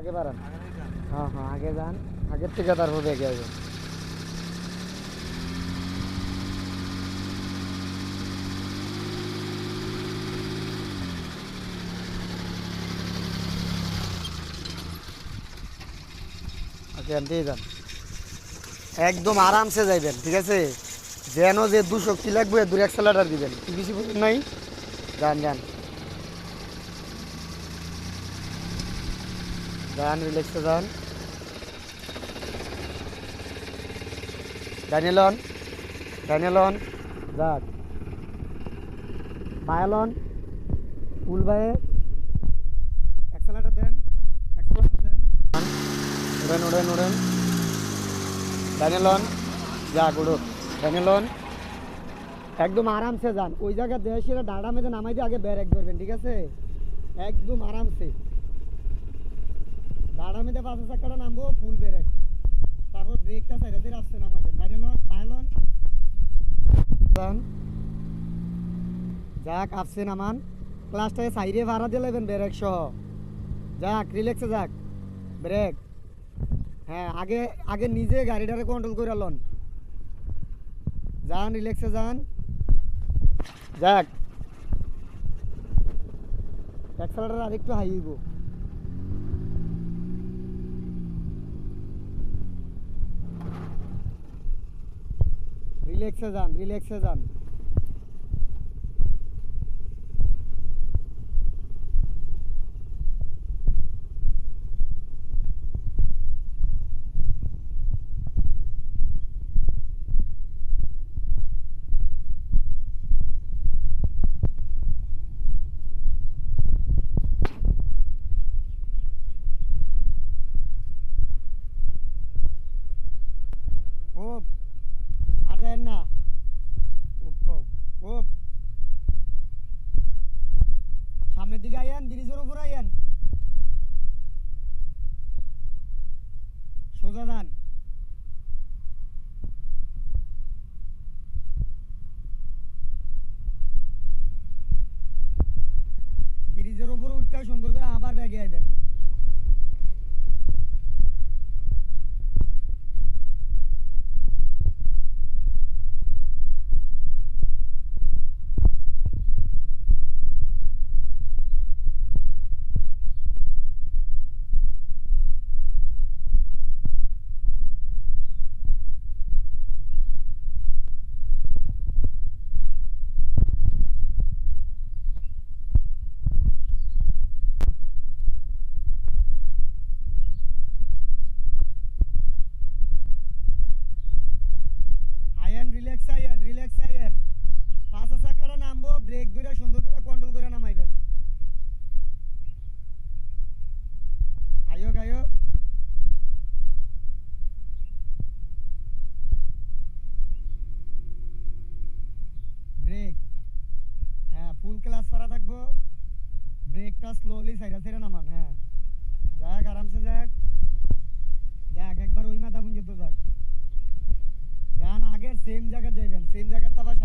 আগে বাড়ান। হ্যাঁ হ্যাঁ আগে যান, আগের থেকে তারপর বেগে আসবেন। আগে আনতেই যান, একদম আরামসে যাইবেন, ঠিক আছে? যেন যে দু শক্তি লাগবে দূরে অ্যাক্সেলারেটর দিবেন, কি বেশি বুঝুন নাই। যান যান যান, রিল্যাক্সে যান। ডাইনেলন ডাইনেলন, যাক বায়ালন, ফুল বায়ে অ্যাক্সেলারেটর দেন, অ্যাক্সেলারেটর দেন। উড়েন উড়েন উড়েন, ডাইনেলন, যাক উড়ো, ডাইনেলন। একদম আরামসে যান, ওই জায়গায় দেশের ডাড়া মেঝে নামাই দিয়ে আগে ব্রেক ধরবেন, ঠিক আছে? একদম আরামসে ডাড়া মেঝে পাঁচের চাকাটা নামবো, ফুল ব্রেক, তারপর ব্রেকটা সাইডে দিয়ে আসছে নামাইবেন। ডাইনেলন বায়ালন, যাক আসছে নামান, ক্লাসটাকে সাইডে ভাড়া দিয়ে নেবেন ব্রেক সহ। যাক রিল্যাক্সে যাক, ব্রেক। হ্যাঁ আগে আগে নিজে গাড়িটারে কন্ট্রোল করে লন, যান রিল্যাক্সে যান। যাক অ্যাক্সেলারেটর আরেকটু হাই হইব। রিল্যাক্সে যান, রিল্যাক্সে যান। ও আর দেন না, ও সামনের দিকে আইয়েন, ব্রিজের উপর আইয়েন, সোজা যান। ব্রিজের উপর উঠতে সুন্দর করে আবার ব্যাগে আইবেন। আইয়েন রিল্যাক্স, আইয়েন রিল্যাক্স, আইয়েন পাঁচের চাকাটা নামবো, ব্রেক ধরে সুন্দর করে কন্ট্রোল করে নামাইবেন। আয়োগ আয়োগ, ব্রেক। হ্যাঁ ফুল ক্লাস করা থাকবো, ব্রেকটা স্লোলি সাইডে সাইডে নামান। হ্যাঁ যাক আরামসে যাক, যাক একবার ওই মাথা পর্যন্ত যাক। যান আগের সেম জায়গায় যাইবেন, সেম জায়গাতে আবার